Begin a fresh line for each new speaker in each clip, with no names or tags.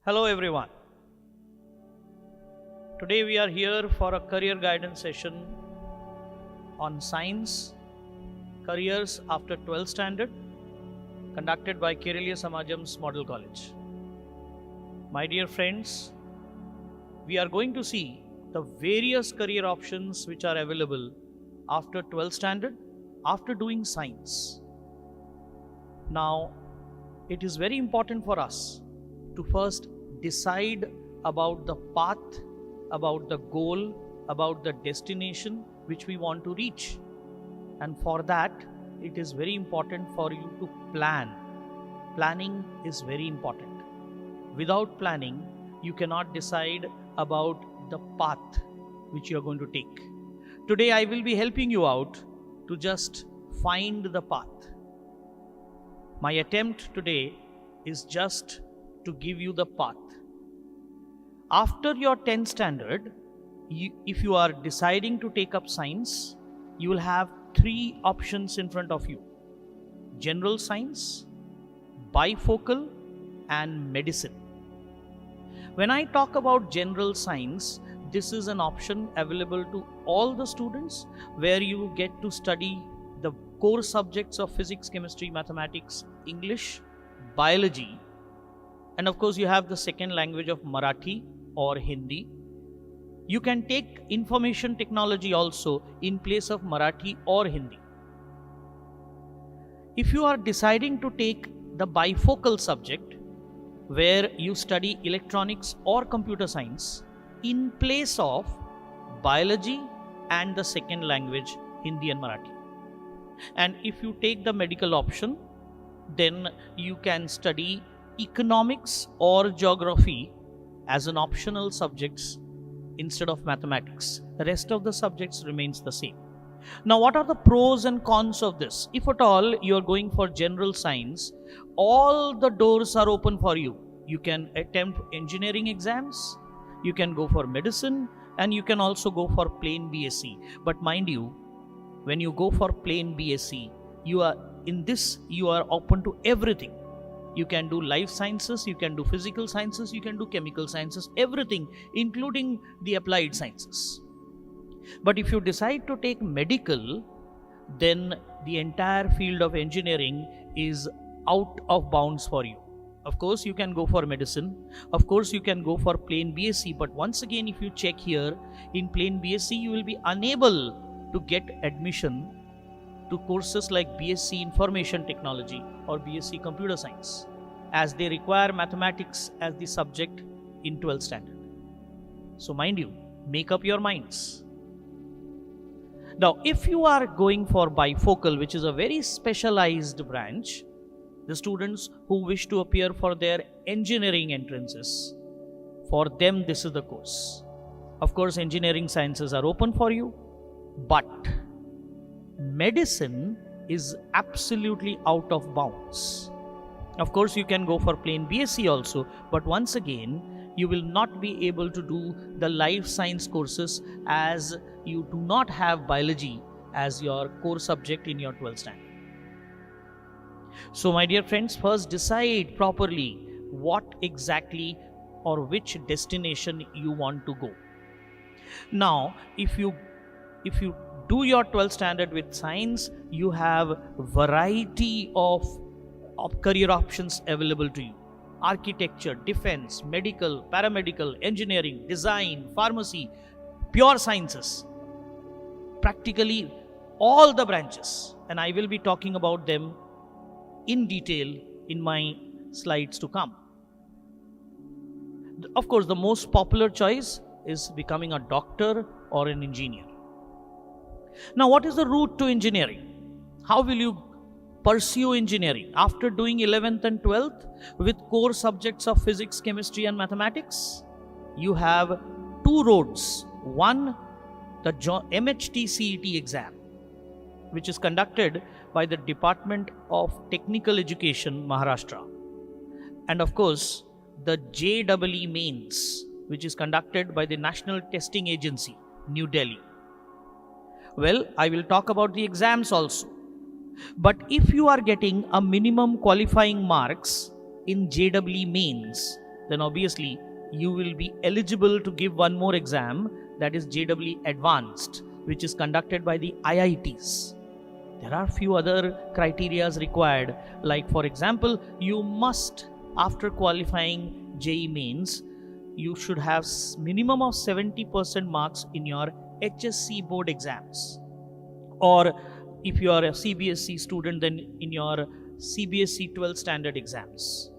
Hello everyone. Today we are here for a career guidance session on science, careers after 12th standard, conducted by Keraliya Samajam's Model College. My dear friends, we are going to see the various career options which are available after 12th standard, after doing science. Now, it is very important for us to first decide about the path, about the goal, about the destination which we want to reach. And for that, it is very important for you to plan. Planning is very important. Without planning, you cannot decide about the path which you are going to take. Today, I will be helping you out to just find the path. My attempt today is just to give you the path. After your 10th standard, if you are deciding to take up science, you will have three options in front of you: general science, bifocal, and medicine. When I talk about general science, this is an option available to all the students where you get to study the core subjects of physics, chemistry, mathematics, English, biology, and of course you have the second language of Marathi or Hindi. You can take information technology also in place of Marathi or Hindi. If you are deciding to take the bifocal subject where you study electronics or computer science in place of biology and the second language Hindi and Marathi. And if you take the medical option, then you can study economics or geography as an optional subjects instead of mathematics. The rest of the subjects remains the same. Now, what are the pros and cons of this? If at all you are going for general science, all the doors are open for you. You can attempt engineering exams, you can go for medicine, and you can also go for plain BSc. But mind you, when you go for plain BSc, you are open to everything. You can do life sciences, you can do physical sciences, you can do chemical sciences, everything, including the applied sciences. But if you decide to take medical, then the entire field of engineering is out of bounds for you. Of course, you can go for medicine. Of course, you can go for plain BSc. But once again, if you check here, in plain BSc, you will be unable to get admission to courses like BSc Information Technology or BSc Computer Science, as they require mathematics as the subject in 12th standard. So mind you, make up your minds. Now, if you are going for bifocal, which is a very specialized branch, the students who wish to appear for their engineering entrances, for them this is the course. Of course, engineering sciences are open for you, but medicine is absolutely out of bounds. Of course, you can go for plain BSc also, but once again, you will not be able to do the life science courses as you do not have biology as your core subject in your 12th standard. So my dear friends, first decide properly what exactly or which destination you want to go. Now, if you do your 12th standard with science, you have variety of career options available to you: architecture, defense, medical, paramedical, engineering, design, pharmacy, pure sciences, practically all the branches, and I will be talking about them in detail in my slides to come. Of course, the most popular choice is becoming a doctor or an engineer. Now, what is the route to engineering? How will you pursue engineering after doing 11th and 12th with core subjects of physics, chemistry, and mathematics? You have two roads. One, the MHT CET exam, which is conducted by the Department of Technical Education, Maharashtra. And of course, the JEE mains, which is conducted by the National Testing Agency, New Delhi. Well, I will talk about the exams also. But if you are getting a minimum qualifying marks in JEE mains, then obviously you will be eligible to give one more exam, that is JEE Advanced, which is conducted by the IITs. There are few other criteria required, like for example, you must, after qualifying JEE Mains, you should have minimum of 70% marks in your HSC board exams, or if you are a CBSE student, then in your CBSE 12th standard exams.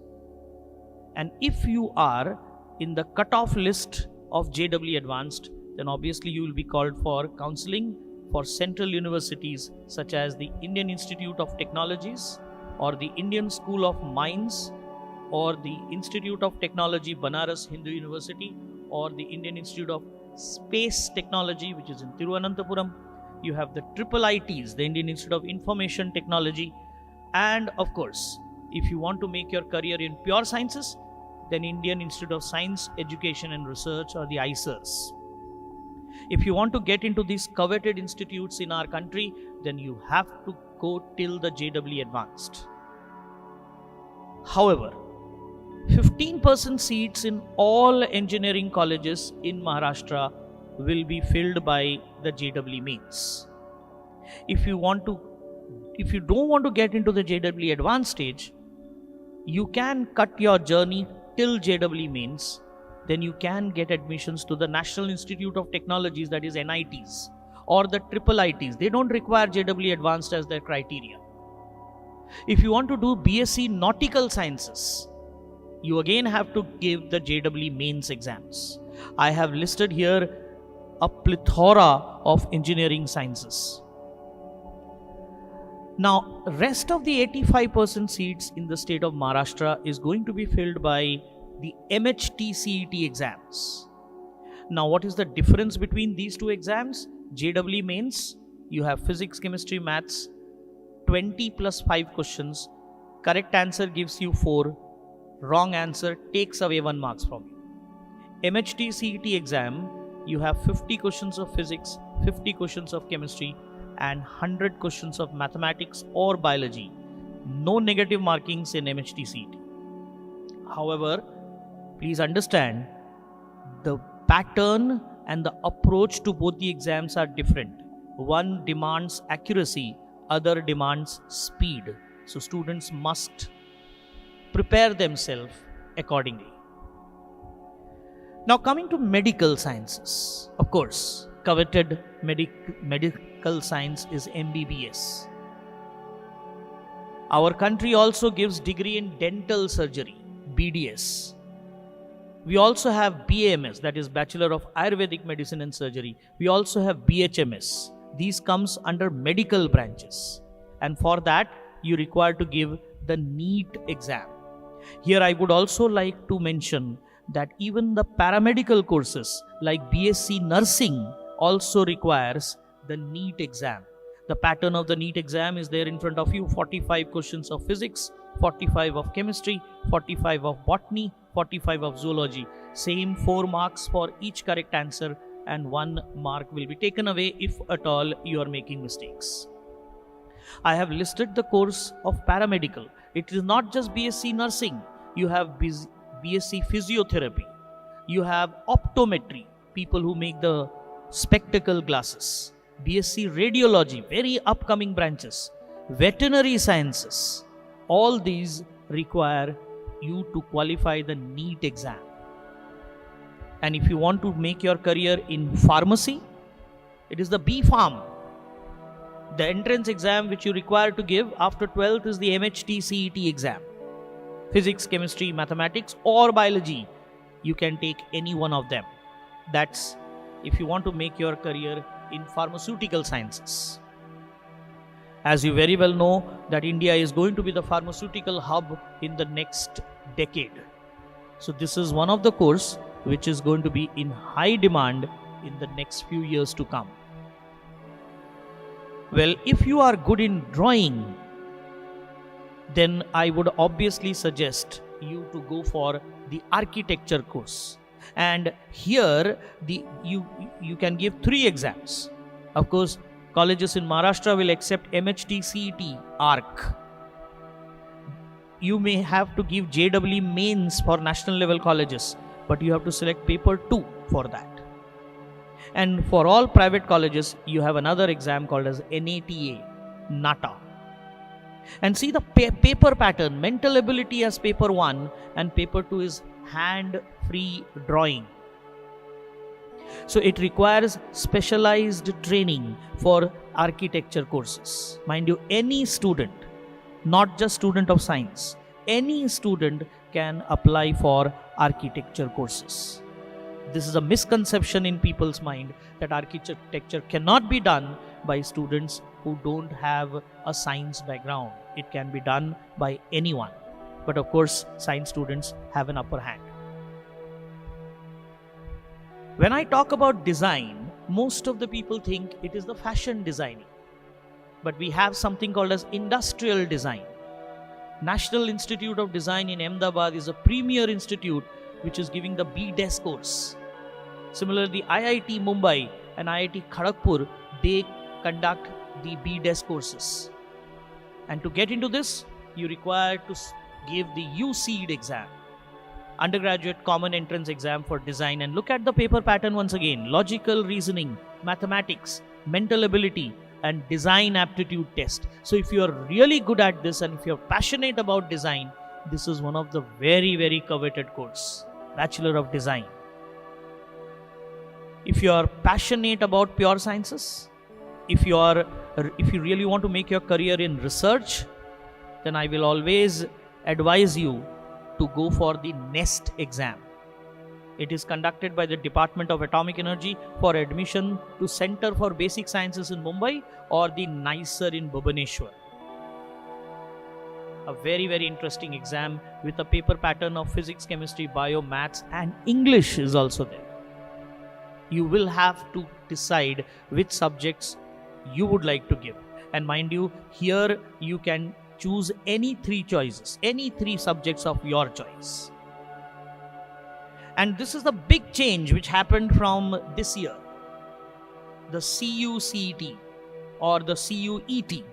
And if you are in the cutoff list of JEE Advanced, then obviously you will be called for counseling for central universities such as the Indian Institute of Technologies, or the Indian School of Mines, or the Institute of Technology Banaras Hindu University, or the Indian Institute of Space Technology, which is in Thiruvananthapuram. You have the triple ITs, the Indian Institute of Information Technology, and of course, if you want to make your career in pure sciences, then Indian Institute of Science, Education and Research, or the ICERS. If you want to get into these coveted institutes in our country, then you have to go till the JEE Advanced. However, 15% seats in all engineering colleges in Maharashtra will be filled by the JEE Mains. If you don't want to get into the JEE Advanced stage, you can cut your journey till JEE Mains. Then you can get admissions to the National Institute of Technologies, that is NITs, or the triple ITs. They don't require JEE Advanced as their criteria. If you want to do BSc Nautical Sciences, you again have to give the JEE Mains exams. I have listed here a plethora of engineering sciences. Now, rest of the 85% seats in the state of Maharashtra is going to be filled by the MHT CET exams. Now, what is the difference between these two exams? JEE Mains, you have physics, chemistry, maths, 20 plus 5 questions. Correct answer gives you 4. Wrong answer takes away 1 marks from you. MHT CET exam, you have 50 questions of physics, 50 questions of chemistry, and 100 questions of mathematics or biology. No negative markings in MHT CET. However, please understand, the pattern and the approach to both the exams are different. One demands accuracy, other demands speed. So students must prepare themselves accordingly. Now, coming to medical sciences, of course, coveted medical science is MBBS. Our country also gives degree in dental surgery, BDS. We also have BAMS, that is Bachelor of Ayurvedic Medicine and Surgery. We also have BHMS. These comes under medical branches. And for that, you require to give the NEET exam. Here I would also like to mention that even the paramedical courses like BSc Nursing also requires the NEET exam. The pattern of the NEET exam is there in front of you: 45 questions of physics, 45 of chemistry, 45 of botany, 45 of zoology. Same 4 marks for each correct answer, and 1 mark will be taken away if at all you are making mistakes. I have listed the course of paramedical. It is not just BSc Nursing. You have BSc Physiotherapy. You have optometry, people who make the spectacle glasses. BSc Radiology, very upcoming branches. Veterinary Sciences. All these require you to qualify the NEET exam. And if you want to make your career in pharmacy, it is the B.Pharm. The entrance exam which you require to give after 12th is the MHT CET exam. Physics, chemistry, mathematics or biology, you can take any one of them. That's if you want to make your career in pharmaceutical sciences. As you very well know that India is going to be the pharmaceutical hub in the next decade. So this is one of the course which is going to be in high demand in the next few years to come. Well, if you are good in drawing, then I would obviously suggest you to go for the architecture course. And here you can give 3 exams. Of course, colleges in Maharashtra will accept MHT CET ARC. you may have to give JEE mains for national level colleges, but you have to select paper 2 for that. And for all private colleges, you have another exam called as NATA. And see the paper pattern, mental ability as paper 1 and paper 2 is hand-free drawing. So it requires specialized training for architecture courses. Mind you, any student, not just student of science, any student can apply for architecture courses. This is a misconception in people's mind that architecture cannot be done by students who don't have a science background. It can be done by anyone. But of course, science students have an upper hand. When I talk about design, most of the people think it is the fashion designing. But we have something called as industrial design. National Institute of Design in Ahmedabad is a premier institute which is giving the BDES course. Similarly, IIT Mumbai and IIT Kharagpur, they conduct the BDES courses. And to get into this, you require to give the UCEED exam, undergraduate common entrance exam for design. And look at the paper pattern once again: logical reasoning, mathematics, mental ability, and design aptitude test. So if you are really good at this and if you are passionate about design, this is one of the very, very coveted course, Bachelor of Design. If you are passionate about pure sciences, if you really want to make your career in research, then I will always advise you to go for the NEST exam. It is conducted by the Department of Atomic Energy for admission to Center for Basic Sciences in Mumbai or the NICER in Bhubaneswar. A very, very interesting exam with a paper pattern of physics, chemistry, bio, maths, and English is also there. You will have to decide which subjects you would like to give. And mind you, here you can choose any 3 choices, any 3 subjects of your choice. And this is the big change which happened from this year. The CUCET or the CUET.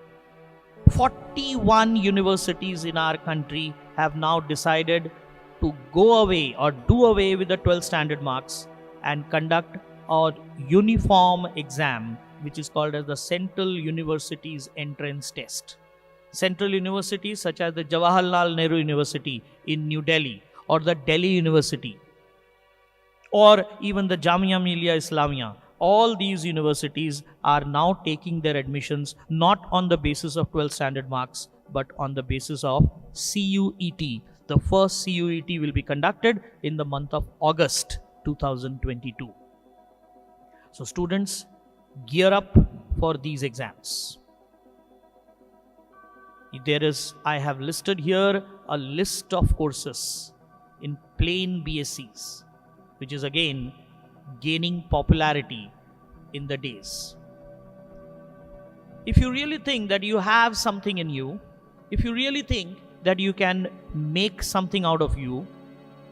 41 universities in our country have now decided to go away or do away with the 12th standard marks and conduct a uniform exam which is called as the Central Universities Entrance Test. Central universities such as the Jawaharlal Nehru University in New Delhi or the Delhi University or even the Jamia Millia Islamia, all these universities are now taking their admissions not on the basis of 12th standard marks but on the basis of CUET. The first CUET will be conducted in the month of August 2022. So students, gear up for these exams. I have listed here a list of courses in plain BScs, which is again gaining popularity in the days. If you really think that you have something in you, if you really think that you can make something out of you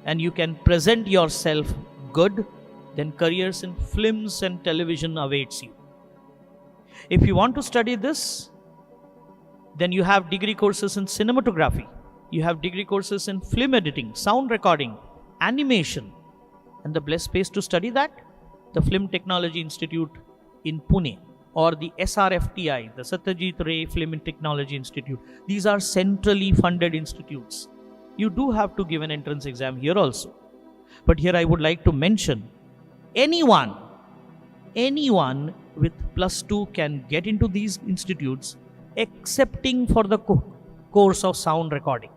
and you can present yourself good, then careers in films and television awaits you. If you want to study this, then you have degree courses in cinematography, you have degree courses in film editing, sound recording, animation. And the best place to study that? The Film Technology Institute in Pune or the SRFTI, the Satyajit Ray Film and Technology Institute. These are centrally funded institutes. You do have to give an entrance exam here also. But here I would like to mention, anyone with +2 can get into these institutes excepting for the course of sound recording.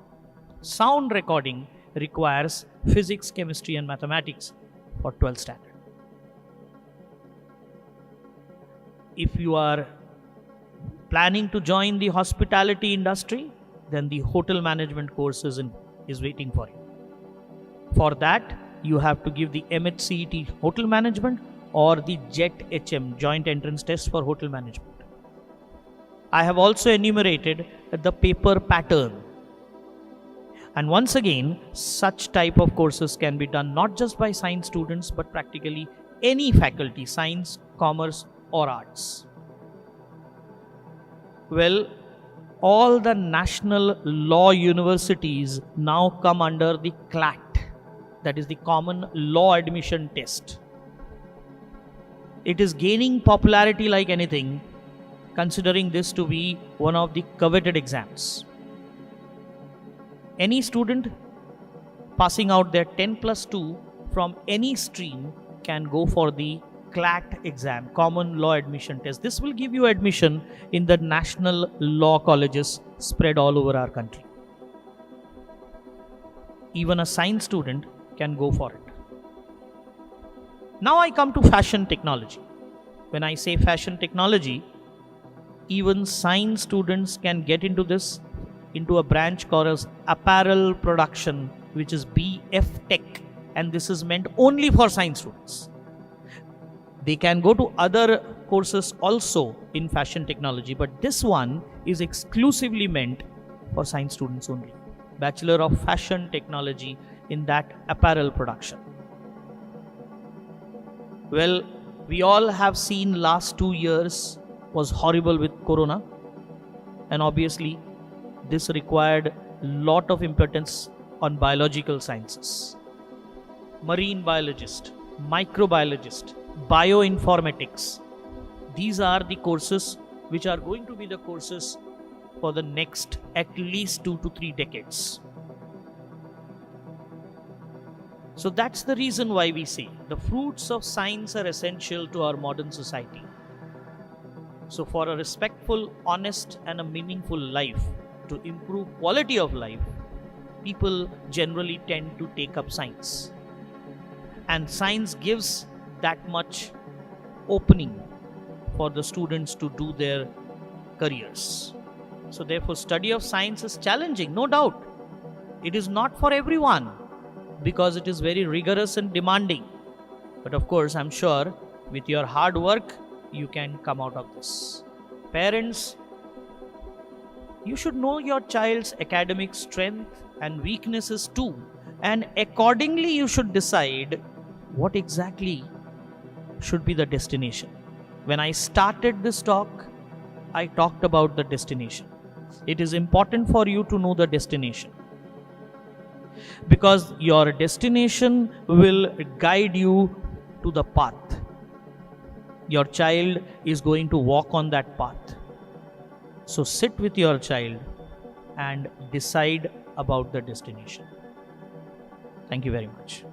Sound recording requires physics, chemistry and mathematics for 12th standard. If you are planning to join the hospitality industry, then the hotel management course is waiting for you. For that, you have to give the MHCET hotel management or the JET-HM, joint entrance test for hotel management. I have also enumerated the paper pattern. And once again, such type of courses can be done not just by science students, but practically any faculty, science, commerce, or arts. Well, all the national law universities now come under the CLAT, that is the Common Law Admission Test. It is gaining popularity like anything, considering this to be one of the coveted exams. Any student passing out their 10+2 from any stream can go for the CLAT exam, Common Law Admission Test. This will give you admission in the national law colleges spread all over our country. Even a science student can go for it. Now I come to fashion technology. When I say fashion technology, even science students can get into this, into a branch called as apparel production, which is BF Tech, and this is meant only for science students. They can go to other courses also in fashion technology, but this one is exclusively meant for science students only. Bachelor of Fashion Technology in that apparel production. Well, we all have seen last 2 years was horrible with Corona, and obviously this required lot of importance on biological sciences. Marine biologist, microbiologist, bioinformatics. These are the courses which are going to be the courses for the next at least 2 to 3 decades. So that's the reason why we say the fruits of science are essential to our modern society. So for a respectful, honest and a meaningful life, to improve quality of life, people generally tend to take up science. And science gives that much opening for the students to do their careers. So therefore, study of science is challenging, no doubt. It is not for everyone because it is very rigorous and demanding. But of course, I'm sure with your hard work, you can come out of this. Parents, you should know your child's academic strength and weaknesses too, and accordingly you should decide what exactly should be the destination. When I started this talk, I talked about the destination. It is important for you to know the destination, because your destination will guide you to the path. Your child is going to walk on that path. So sit with your child and decide about the destination. Thank you very much.